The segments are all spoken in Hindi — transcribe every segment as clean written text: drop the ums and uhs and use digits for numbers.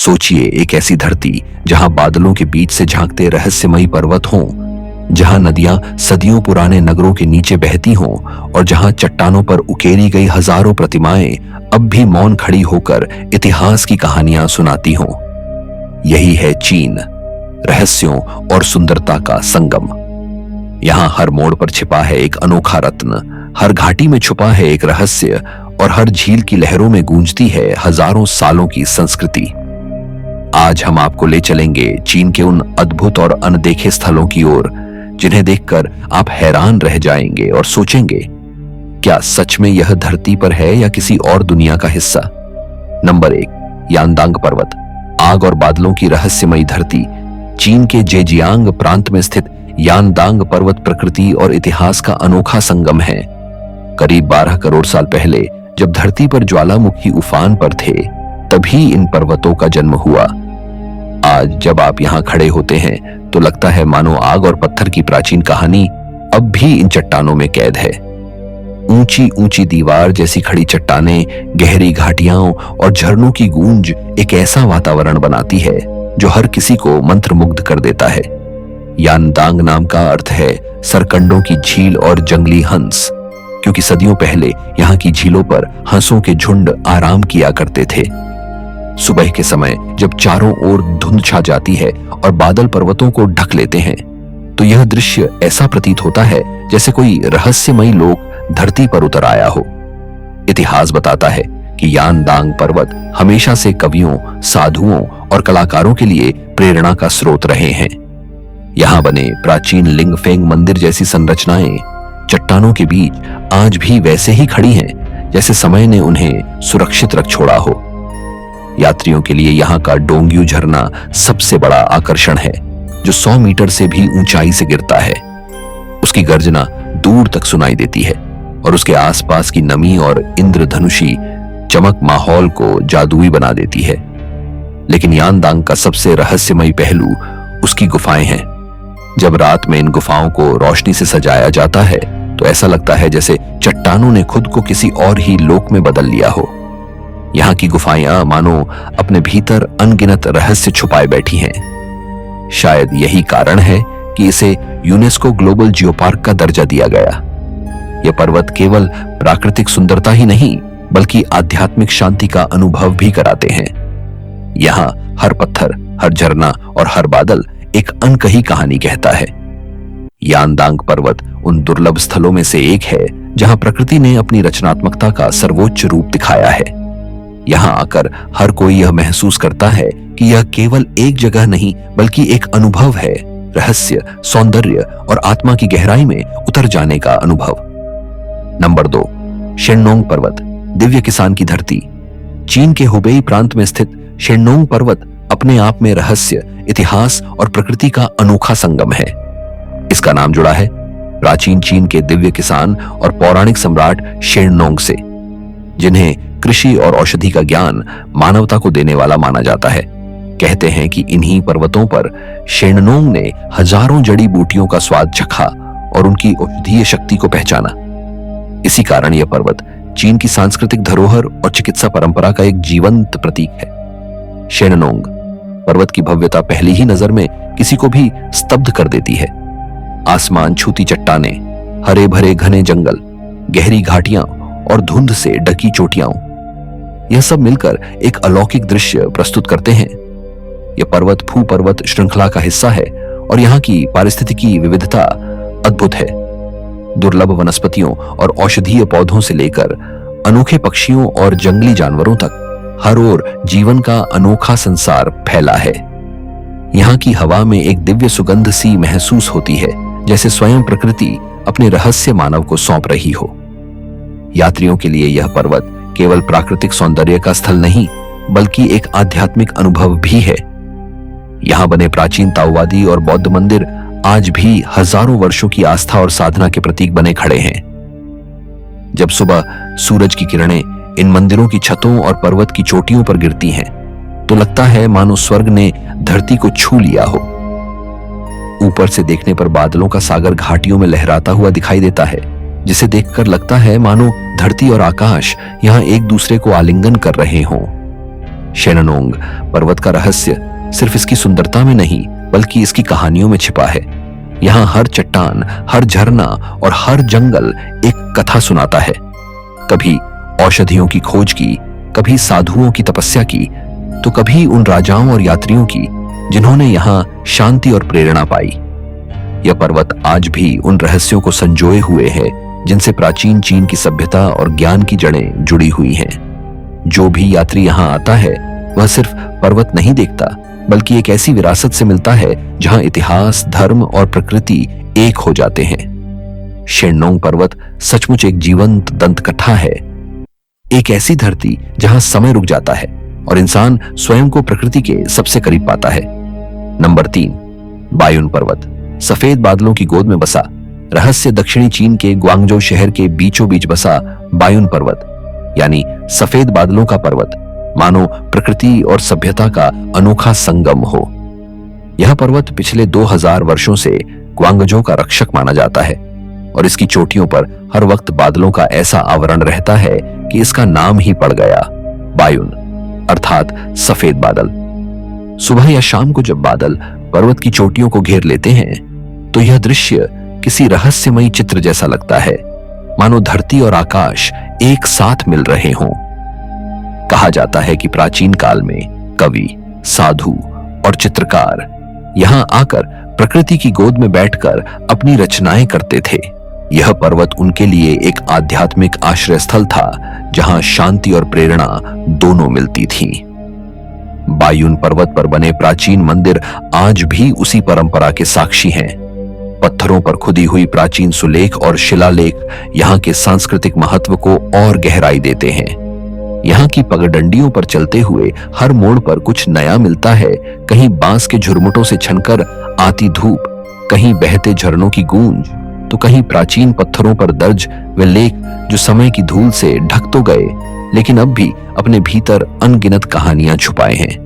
सोचिए, एक ऐसी धरती जहां बादलों के बीच से झांकते रहस्यमयी पर्वत हों, जहां नदियां सदियों पुराने नगरों के नीचे बहती हों और जहां चट्टानों पर उकेरी गई हजारों प्रतिमाएं अब भी मौन खड़ी होकर इतिहास की कहानियां सुनाती हों। यही है चीन, रहस्यों और सुंदरता का संगम। यहां हर मोड़ पर छिपा है एक अनोखा रत्न, हर घाटी में छुपा है एक रहस्य और हर झील की लहरों में गूंजती है हजारों सालों की संस्कृति। आज हम आपको ले चलेंगे चीन के उन अद्भुत और अनदेखे स्थलों की ओर, जिन्हें देखकर आप हैरान रह जाएंगे और सोचेंगे, क्या सच में यह धरती पर है या किसी और दुनिया का हिस्सा। नंबर 1, यानदांग पर्वत, आग और बादलों की रहस्यमयी धरती। चीन के जेजियांग प्रांत में स्थित यानदांग पर्वत प्रकृति और इतिहास का अनोखा संगम है। करीब 12 करोड़ साल पहले जब धरती पर ज्वालामुखी उफान पर थे, तभी इन पर्वतों का जन्म हुआ। आज जब आप यहाँ खड़े होते हैं तो लगता है मानो आग और पत्थर की प्राचीन कहानी अब भी इन चट्टानों में कैद है। ऊंची ऊंची दीवार जैसी खड़ी चट्टानें, गहरी घाटियां और झरनों की गूंज एक ऐसा वातावरण बनाती है जो हर किसी को मंत्रमुग्ध कर देता है। यानदांग नाम का अर्थ है सरकंडों की झील और जंगली हंस, क्योंकि सदियों पहले यहाँ की झीलों पर हंसों के झुंड आराम किया करते थे। सुबह के समय जब चारों ओर धुंध छा जाती है और बादल पर्वतों को ढक लेते हैं, तो यह दृश्य ऐसा प्रतीत होता है जैसे कोई रहस्यमयी लोक धरती पर उतर आया हो। इतिहास बताता है कि यानदांग पर्वत हमेशा से कवियों, साधुओं और कलाकारों के लिए प्रेरणा का स्रोत रहे हैं। यहाँ बने प्राचीन लिंगफेंग मंदिर जैसी संरचनाएं चट्टानों के बीच आज भी वैसे ही खड़ी हैं जैसे समय ने उन्हें सुरक्षित रख छोड़ा हो। यात्रियों के लिए यहाँ का डोंग्यू झरना सबसे बड़ा आकर्षण है, जो 100 मीटर से भी ऊंचाई से गिरता है। उसकी गर्जना दूर तक सुनाई देती है और उसके आसपास की नमी और इंद्रधनुषी चमक माहौल को जादुई बना देती है। लेकिन यानदांग का सबसे रहस्यमयी पहलू उसकी गुफाएं हैं। जब रात में इन गुफाओं को रोशनी से सजाया जाता है तो ऐसा लगता है जैसे चट्टानों ने खुद को किसी और ही लोक में बदल लिया हो। यहाँ की गुफाएं मानो अपने भीतर अनगिनत रहस्य छुपाए बैठी हैं। शायद यही कारण है कि इसे यूनेस्को ग्लोबल जियोपार्क का दर्जा दिया गया। यह पर्वत केवल प्राकृतिक सुंदरता ही नहीं, बल्कि आध्यात्मिक शांति का अनुभव भी कराते हैं। यहाँ हर पत्थर, हर झरना और हर बादल एक अनकही कहानी कहता है। यानदांग पर्वत उन दुर्लभ स्थलों में से एक है जहां प्रकृति ने अपनी रचनात्मकता का सर्वोच्च रूप दिखाया है। यहाँ आकर हर कोई यह महसूस करता है कि यह केवल एक जगह नहीं, बल्कि एक अनुभव है, रहस्य, सौंदर्य और आत्मा की गहराई में उतर जाने का अनुभव। नंबर 2, शेननोंग पर्वत, दिव्य किसान की धरती। चीन के हुबेई प्रांत में स्थित शेननोंग पर्वत अपने आप में रहस्य, इतिहास और प्रकृति का अनोखा संगम है। इसका नाम जुड़ा है प्राचीन चीन के दिव्य किसान और पौराणिक सम्राट शेननोंग से, जिन्हें कृषि और औषधि का ज्ञान मानवता को देने वाला माना जाता है। कहते हैं कि इन्हीं पर्वतों पर शेननोंग ने हजारों जड़ी बूटियों का स्वाद चखा और उनकी औषधीय शक्ति को पहचाना। इसी कारण यह पर्वत चीन की सांस्कृतिक धरोहर और चिकित्सा परंपरा का एक जीवंत प्रतीक है। शेननोंग पर्वत की भव्यता पहली ही नजर में किसी को भी स्तब्ध कर देती है। आसमान छूती चट्टानें, हरे भरे घने जंगल, गहरी घाटियां और धुंध से ढकी चोटियां, यह सब मिलकर एक अलौकिक दृश्य प्रस्तुत करते हैं। यह पर्वत भूपर्वत श्रृंखला का हिस्सा है और यहाँ की पारिस्थितिकी विविधता अद्भुत है। दुर्लभ वनस्पतियों और औषधीय पौधों से लेकर अनोखे पक्षियों और जंगली जानवरों तक हर ओर जीवन का अनोखा संसार फैला है। यहाँ की हवा में एक दिव्य सुगंध सी महसूस होती है, जैसे स्वयं प्रकृति अपने रहस्य मानव को सौंप रही हो। यात्रियों के लिए यह पर्वत केवल प्राकृतिक सौंदर्य का स्थल नहीं, बल्कि एक आध्यात्मिक अनुभव भी है। यहाँ बने प्राचीन ताओवादी और बौद्ध मंदिर आज भी हजारों वर्षों की आस्था और साधना के प्रतीक बने खड़े हैं। जब सुबह सूरज की किरणें इन मंदिरों की छतों और पर्वत की चोटियों पर गिरती हैं, तो लगता है मानो स्वर्ग ने धरती को छू लिया हो। ऊपर से देखने पर बादलों का सागर घाटियों में लहराता हुआ दिखाई देता है, जिसे देखकर लगता है मानो धरती और आकाश यहाँ एक दूसरे को आलिंगन कर रहे हों। शेननोंग पर्वत का रहस्य सिर्फ इसकी सुंदरता में नहीं बल्कि इसकी कहानियों में छिपा है। यहाँ हर चट्टान, हर झरना और हर जंगल एक कथा सुनाता है। कभी औषधियों की खोज की, कभी साधुओं की तपस्या की, तो कभी उन राजाओं और यात्रियों की जिन्होंने यहाँ शांति और प्रेरणा पाई। यह पर्वत आज भी उन रहस्यों को संजोए हुए है जिनसे प्राचीन चीन की सभ्यता और ज्ञान की जड़ें जुड़ी हुई हैं। जो भी यात्री यहाँ आता है वह सिर्फ पर्वत नहीं देखता बल्कि एक ऐसी विरासत से मिलता है जहां इतिहास, धर्म और प्रकृति एक हो जाते हैं। शेननोंग पर्वत सचमुच एक जीवंत दंतकथा है, एक ऐसी धरती जहां समय रुक जाता है और इंसान स्वयं को प्रकृति के सबसे करीब पाता है। नंबर 3, बायुन पर्वत। सफेद बादलों की गोद में बसा रहस्य दक्षिणी चीन के ग्वांगझो शहर के बीचों बीच बसा बायुन पर्वत यानी सफेद बादलों का पर्वत मानो प्रकृति और सभ्यता का अनोखा संगम हो। यह पर्वत पिछले 2000 वर्षों से ग्वांगझो का रक्षक माना जाता है और इसकी चोटियों पर हर वक्त बादलों का ऐसा आवरण रहता है कि इसका नाम ही पड़ गया, बायुन अर्थात सफेद बादल। सुबह या शाम को जब बादल पर्वत की चोटियों को घेर लेते हैं तो यह दृश्य किसी रहस्यमयी चित्र जैसा लगता है, मानो धरती और आकाश एक साथ मिल रहे हों। कहा जाता है कि प्राचीन काल में कवि, साधु और चित्रकार यहां आकर प्रकृति की गोद में बैठकर अपनी रचनाएं करते थे। यह पर्वत उनके लिए एक आध्यात्मिक आश्रय स्थल था जहां शांति और प्रेरणा दोनों मिलती थी। बायुन पर्वत पर बने प्राचीन मंदिर आज भी उसी परंपरा के साक्षी हैं। पत्थरों पर खुदी हुई प्राचीन सुलेख और शिलालेख यहाँ के सांस्कृतिक महत्व को और गहराई देते हैं। यहाँ की पगडंडियों पर चलते हुए हर मोड़ पर कुछ नया मिलता है। कहीं बांस के झुरमुटों से छनकर आती धूप, कहीं बहते झरनों की गूंज, तो कहीं प्राचीन पत्थरों पर दर्ज वे लेख जो समय की धूल से ढक तो गए लेकिन अब भी अपने भीतर अनगिनत कहानियां छुपाए हैं।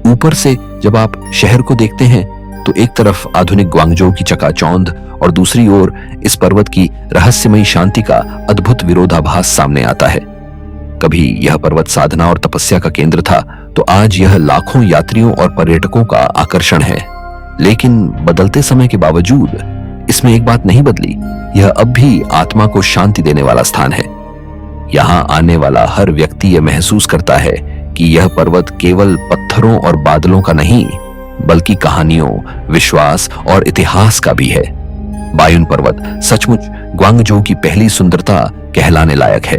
ऊपर से जब आप शहर को देखते हैं तो एक तरफ आधुनिक ग्वांगझो की चकाचौंध और दूसरी ओर इस पर्वत की रहस्यमयी शांति का अद्भुत विरोधाभास सामने आता है। कभी यह पर्वत साधना और तपस्या का केंद्र था तो आज यह लाखों यात्रियों और पर्यटकों का आकर्षण है। लेकिन बदलते समय के बावजूद इसमें एक बात नहीं बदली, यह अब भी आत्मा को शांति देने वाला स्थान है। यहाँ आने वाला हर व्यक्ति यह महसूस करता है कि यह पर्वत केवल पत्थरों और बादलों का नहीं बल्कि कहानियों, विश्वास और इतिहास का भी है। बायुन पर्वत सचमुच ग्वांगझो की पहली सुंदरता कहलाने लायक है।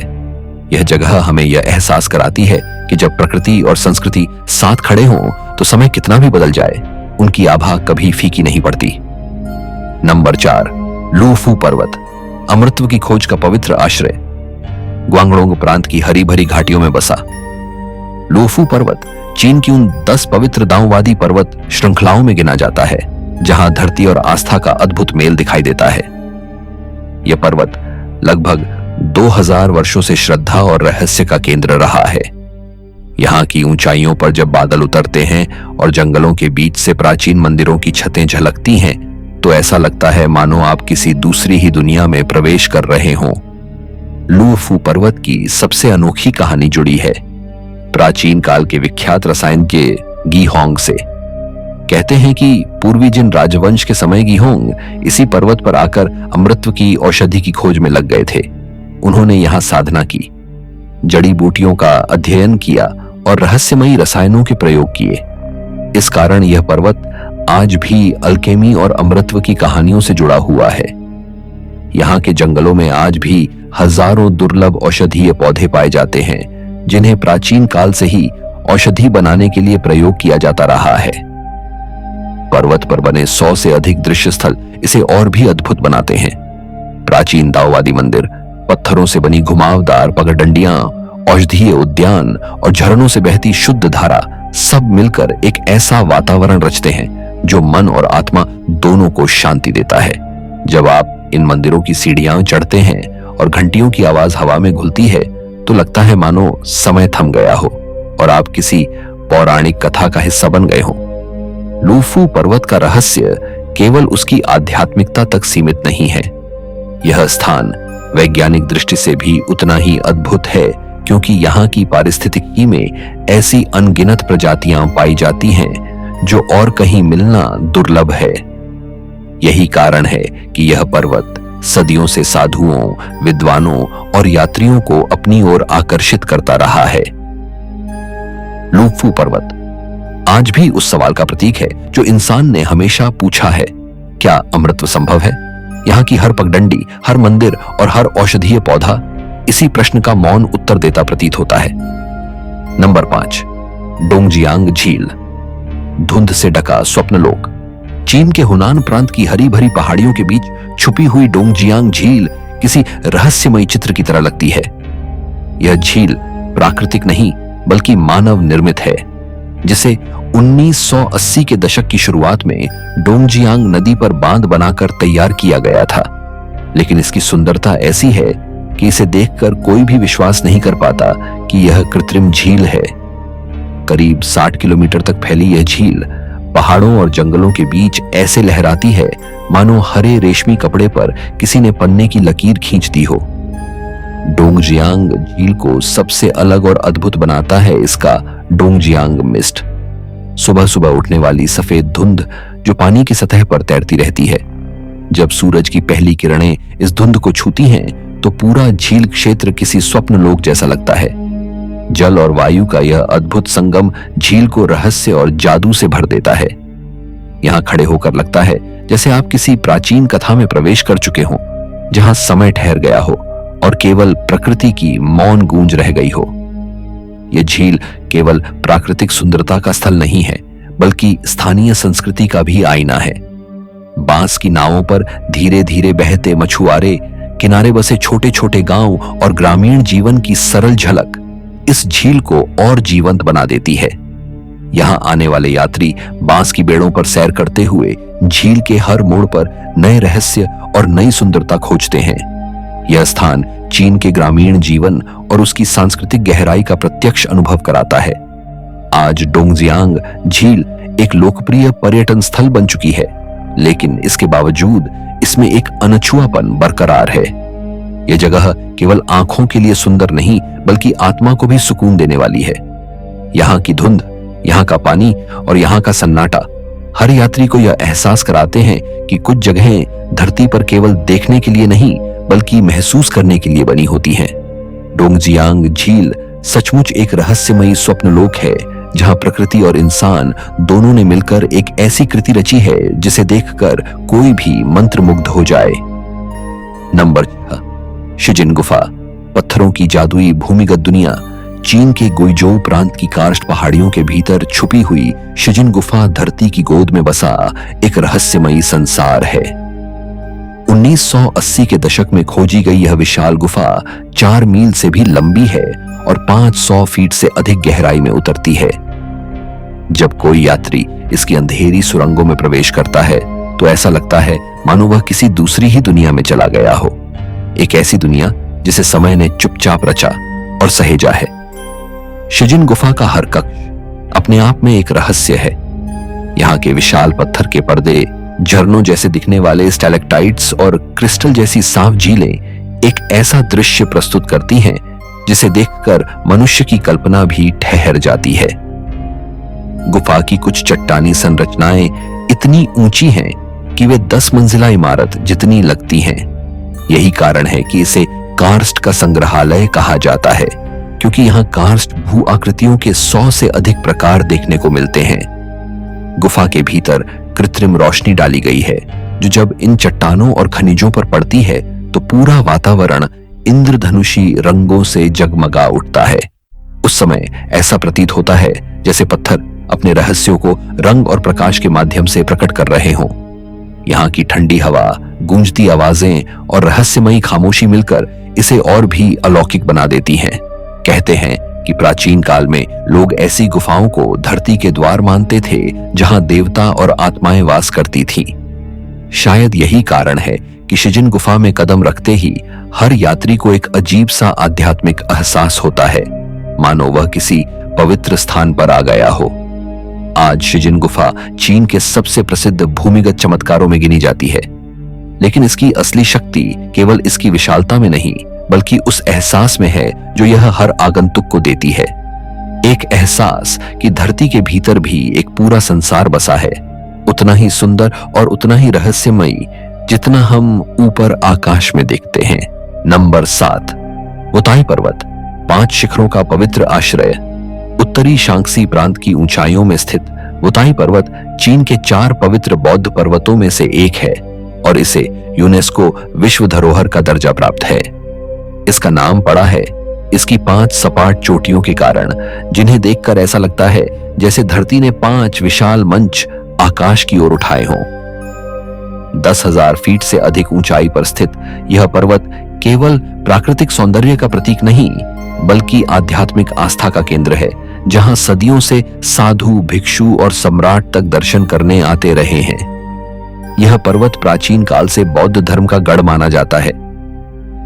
यह जगह हमें यह एहसास कराती है कि जब प्रकृति और संस्कृति साथ खड़े हों तो समय कितना भी बदल जाए, उनकी आभा कभी फीकी नहीं पड़ती। नंबर 4, लूफू पर्वत। अमृतत्व की खोज का पवित्र आश्रय। ग्वांगडोंग प्रांत की हरी भरी घाटियों में बसा लूफू पर्वत चीन की उन 10 पवित्र दांववादी पर्वत श्रृंखलाओं में गिना जाता है जहां धरती और आस्था का अद्भुत मेल दिखाई देता है। यह पर्वत लगभग 2000 वर्षों से श्रद्धा और रहस्य का केंद्र रहा है। यहाँ की ऊंचाइयों पर जब बादल उतरते हैं और जंगलों के बीच से प्राचीन मंदिरों की छतें झलकती हैं तो ऐसा लगता है मानो आप किसी दूसरी ही दुनिया में प्रवेश कर रहे हों। लूफू पर्वत की सबसे अनोखी कहानी जुड़ी है प्राचीन काल के विख्यात रसायन के गीहोंग से। कहते हैं कि पूर्वी जिन राजवंश के समय गीहोंग इसी पर्वत पर आकर अमृतत्व की औषधि की खोज में लग गए थे। उन्होंने यहाँ साधना की, जड़ी बूटियों का अध्ययन किया और रहस्यमयी रसायनों के प्रयोग किए। इस कारण यह पर्वत आज भी अल्केमी और अमृतत्व की कहानियों से जुड़ा हुआ है। यहाँ के जंगलों में आज भी हजारों दुर्लभ औषधीय पौधे पाए जाते हैं जिन्हें प्राचीन काल से ही औषधि बनाने के लिए प्रयोग किया जाता रहा है। पर्वत पर बने 100 से अधिक दृश्य स्थल इसे और भी अद्भुत बनाते हैं। प्राचीन दाववादी मंदिर, पत्थरों से बनी घुमावदार पगडंडियां, औषधीय उद्यान और झरनों से बहती शुद्ध धारा सब मिलकर एक ऐसा वातावरण रचते हैं जो मन और आत्मा दोनों को शांति देता है। जब आप इन मंदिरों की सीढ़ियां चढ़ते हैं और घंटियों की आवाज हवा में घुलती है तो लगता है मानो समय थम गया हो और आप किसी पौराणिक कथा का हिस्सा बन गए हो। लूफू पर्वत का रहस्य केवल उसकी आध्यात्मिकता तक सीमित नहीं है। यह स्थान वैज्ञानिक दृष्टि से भी उतना ही अद्भुत है क्योंकि यहाँ की पारिस्थितिकी में ऐसी अनगिनत प्रजातियां पाई जाती हैं जो और कहीं मिलना दुर्लभ है। यही कारण है कि यह पर्वत सदियों से साधुओं, विद्वानों और यात्रियों को अपनी ओर आकर्षित करता रहा है। लुफू पर्वत आज भी उस सवाल का प्रतीक है जो इंसान ने हमेशा पूछा है, क्या अमृतत्व संभव है? यहाँ की हर पगडंडी, हर मंदिर और हर औषधीय पौधा इसी प्रश्न का मौन उत्तर देता प्रतीत होता है। नंबर 5, डोंगजियांग झील, धुंध से ढका स्वप्नलोक। चीन के हुनान प्रांत की हरी भरी पहाड़ियों के बीच छुपी हुई डोंगजियांग झील किसी रहस्यमयी चित्र की तरह लगती है। यह झील प्राकृतिक नहीं बल्कि मानव निर्मित है, जिसे 1980 के दशक की शुरुआत में डोंगजियांग नदी पर बांध बनाकर तैयार किया गया था। लेकिन इसकी सुंदरता ऐसी है कि इसे देखकर कोई भी विश्वास नहीं कर पाता कि यह कृत्रिम झील है। करीब 60 किलोमीटर तक फैली यह झील पहाड़ों और जंगलों के बीच ऐसे लहराती है मानो हरे रेशमी कपड़े पर किसी ने पन्ने की लकीर खींच दी हो। डोंगजियांग झील को सबसे अलग और अद्भुत बनाता है इसका डोंगजियांग मिस्ट, सुबह सुबह उठने वाली सफेद धुंध जो पानी की सतह पर तैरती रहती है। जब सूरज की पहली किरणें इस धुंध को छूती हैं तो पूरा झील क्षेत्र किसी स्वप्न लोक जैसा लगता है। जल और वायु का यह अद्भुत संगम झील को रहस्य और जादू से भर देता है। यहाँ खड़े होकर लगता है जैसे आप किसी प्राचीन कथा में प्रवेश कर चुके हों, जहां समय ठहर गया हो और केवल प्रकृति की मौन गूंज रह गई हो। यह झील केवल प्राकृतिक सुंदरता का स्थल नहीं है बल्कि स्थानीय संस्कृति का भी आईना है। बांस की नावों पर धीरे धीरे बहते मछुआरे, किनारे बसे छोटे छोटे गांव और ग्रामीण जीवन की सरल झलक इस झील को और जीवंत बना देती है। यहाँ आने वाले यात्री बांस की बेड़ों पर सैर करते हुए झील के हर मोड़ पर नए रहस्य और नई सुंदरता खोजते हैं। यह स्थान चीन के ग्रामीण जीवन और उसकी सांस्कृतिक गहराई का प्रत्यक्ष अनुभव कराता है। आज डोंगजियांग झील एक लोकप्रिय पर्यटन स्थल बन चुकी है, लेकिन इसके बावजूद इसमें एक अनछुआपन बरकरार है। यह जगह केवल आंखों के लिए सुंदर नहीं बल्कि आत्मा को भी सुकून देने वाली है। यहाँ की धुंध, यहाँ का पानी और यहाँ का सन्नाटा हर यात्री को यह एहसास कराते हैं कि कुछ जगहें धरती पर केवल देखने के लिए नहीं बल्कि महसूस करने के लिए बनी होती हैं। डोंगजियांग झील सचमुच एक रहस्यमयी स्वप्नलोक है, जहां प्रकृति और इंसान दोनों ने मिलकर एक ऐसी कृति रची है जिसे देखकर कोई भी मंत्रमुग्ध हो जाए। नंबर 6, शिजिन गुफा, पत्थरों की जादुई भूमिगत दुनिया। चीन के गुइजोउ प्रांत की कार्स्ट पहाड़ियों के भीतर छुपी हुई शिजिन गुफा धरती की गोद में बसा एक रहस्यमयी संसार है। 1980 के दशक में खोजी गई यह विशाल गुफा 4 मील से भी लंबी है और 500 फीट से अधिक गहराई में उतरती है। जब कोई यात्री इसकी अंधेरी सुरंगों में प्रवेश करता है तो ऐसा लगता है मानो वह किसी दूसरी ही दुनिया में चला गया हो, एक ऐसी दुनिया जिसे समय ने चुपचाप रचा और सहेजा है। शिजिन गुफा का हर कक्ष अपने आप में एक रहस्य है। यहाँ के विशाल पत्थर के पर्दे, झरनों जैसे दिखने वाले स्टैलेक्टाइट्स और क्रिस्टल जैसी साफ झीलें एक ऐसा दृश्य प्रस्तुत करती हैं जिसे देखकर मनुष्य की कल्पना भी ठहर जाती है। गुफा की कुछ चट्टानी संरचनाएं इतनी ऊंची हैं कि वे 10 मंजिला इमारत जितनी लगती हैं। यही कारण है कि इसे कार्स्ट का संग्रहालय कहा जाता है, क्योंकि यहाँ कार्स्ट भू आकृतियों के 100 से अधिक प्रकार देखने को मिलते हैं। गुफा के भीतर कृत्रिम रोशनी डाली गई है, जो जब इन चट्टानों और खनिजों पर पड़ती है तो पूरा वातावरण इंद्रधनुषी रंगों से जगमगा उठता है। उस समय ऐसा प्रतीत होता है जैसे पत्थर अपने रहस्यों को रंग और प्रकाश के माध्यम से प्रकट कर रहे हों। यहाँ की ठंडी हवा, गूंजती आवाजें और रहस्यमयी खामोशी मिलकर इसे और भी अलौकिक बना देती हैं। कहते हैं कि प्राचीन काल में लोग ऐसी गुफाओं को धरती के द्वार मानते थे जहां देवता और आत्माएं वास करती थीं। शायद यही कारण है कि शिजिन गुफा में कदम रखते ही हर यात्री को एक अजीब सा आध्यात्मिक एहसास होता है, मानो वह किसी पवित्र स्थान पर आ गया हो। आज शिजिन गुफा चीन के सबसे प्रसिद्ध भूमिगत चमत्कारों में गिनी जाती है, लेकिन इसकी असली शक्ति केवल इसकी विशालता में नहीं बल्कि उस एहसास में है जो यह हर आगंतुक को देती है। एक एहसास कि धरती के भीतर भी एक पूरा संसार बसा है, उतना ही सुंदर और उतना ही रहस्यमयी जितना हम ऊपर आकाश में देखते हैं। नंबर 7, वुताई पर्वत, 5 शिखरों का पवित्र आश्रय। उत्तरी शांक्सी प्रांत की ऊंचाइयों में स्थित वुताई पर्वत चीन के 4 पवित्र बौद्ध पर्वतों में से एक है और इसे यूनेस्को विश्व धरोहर का दर्जा प्राप्त है। इसका नाम पड़ा है इसकी 5 सपाट चोटियों के कारण, जिन्हें देखकर ऐसा लगता है जैसे धरती ने 5 विशाल मंच आकाश की ओर उठाए हों। 10,000 फीट से अधिक ऊंचाई पर स्थित यह पर्वत केवल प्राकृतिक सौंदर्य का प्रतीक नहीं, बल्कि आध्यात्मिक आस्था का केंद्र है, जहां सदियों से साधु, भिक्षु और सम्राट तक दर्शन करने आते रहे हैं। यह पर्वत प्राचीन काल से बौद्ध धर्म का गढ़ माना जाता है।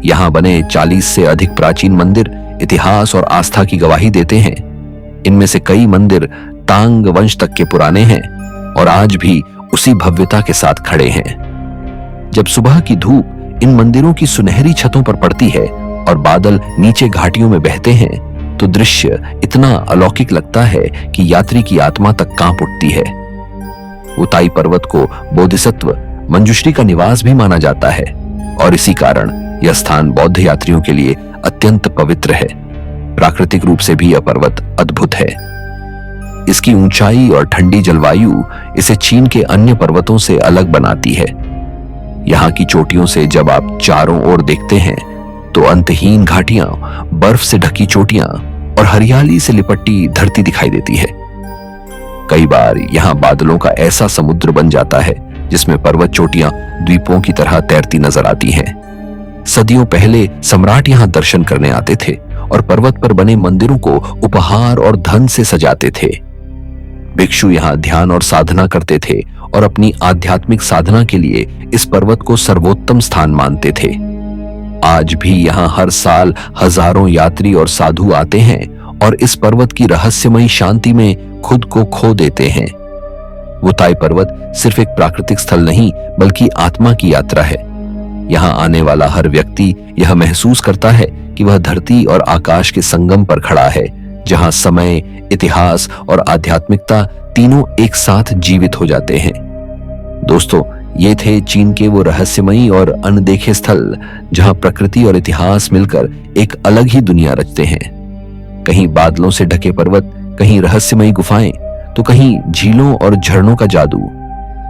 यहां बने 40 से अधिक प्राचीन मंदिर इतिहास और आस्था की गवाही देते हैं। इनमें से कई मंदिर तांग वंश तक के पुराने हैं और आज भी उसी भव्यता के साथ खड़े हैं। जब सुबह की धूप इन मंदिरों की सुनहरी छतों पर पड़ती है और बादल नीचे घाटियों में बहते हैं, तो दृश्य इतना अलौकिक लगता है कि यात्री की आत्मा तक कांप उठती है। वुताई पर्वत को बोधिसत्व मंजुश्री का निवास भी माना जाता है और इसी कारण यह स्थान बौद्ध यात्रियों के लिए अत्यंत पवित्र है। प्राकृतिक रूप से भी यह पर्वत अद्भुत है। इसकी ऊंचाई और ठंडी जलवायु इसे चीन के अन्य पर्वतों से अलग बनाती है। यहाँ की चोटियों से जब आप चारों ओर देखते हैं तो अंतहीन घाटियां, बर्फ से ढकी चोटियां और हरियाली से लिपटी धरती दिखाई देती है। कई बार यहाँ बादलों का ऐसा समुद्र बन जाता है जिसमें पर्वत चोटियां द्वीपों की तरह तैरती नजर आती हैं। सदियों पहले सम्राट यहाँ दर्शन करने आते थे और पर्वत पर बने मंदिरों को उपहार और धन से सजाते थे। भिक्षु यहाँ ध्यान और साधना करते थे और अपनी आध्यात्मिक साधना के लिए इस पर्वत को सर्वोत्तम स्थान मानते थे। आज भी यहाँ हर साल हजारों यात्री और साधु आते हैं और इस पर्वत की रहस्यमयी शांति में खुद को खो देते हैं। वुताई पर्वत सिर्फ एक प्राकृतिक स्थल नहीं, बल्कि आत्मा की यात्रा है। यहाँ आने वाला हर व्यक्ति यह महसूस करता है कि वह धरती और आकाश के संगम पर खड़ा है, जहाँ समय, इतिहास और आध्यात्मिकता तीनों एक साथ जीवित हो जाते हैं। दोस्तों, ये थे चीन के वो रहस्यमयी और अनदेखे स्थल जहां प्रकृति और इतिहास मिलकर एक अलग ही दुनिया रचते हैं। कहीं बादलों से ढके पर्वत, कहीं रहस्यमयी गुफाएं, तो कहीं झीलों और झरनों का जादू।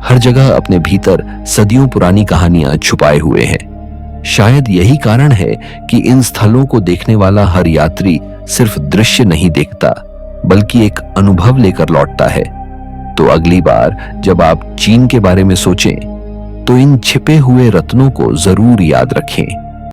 हर जगह अपने भीतर सदियों पुरानी कहानियां छुपाए हुए हैं। शायद यही कारण है कि इन स्थलों को देखने वाला हर यात्री सिर्फ दृश्य नहीं देखता, बल्कि एक अनुभव लेकर लौटता है। तो अगली बार जब आप चीन के बारे में सोचें, तो इन छिपे हुए रत्नों को जरूर याद रखें।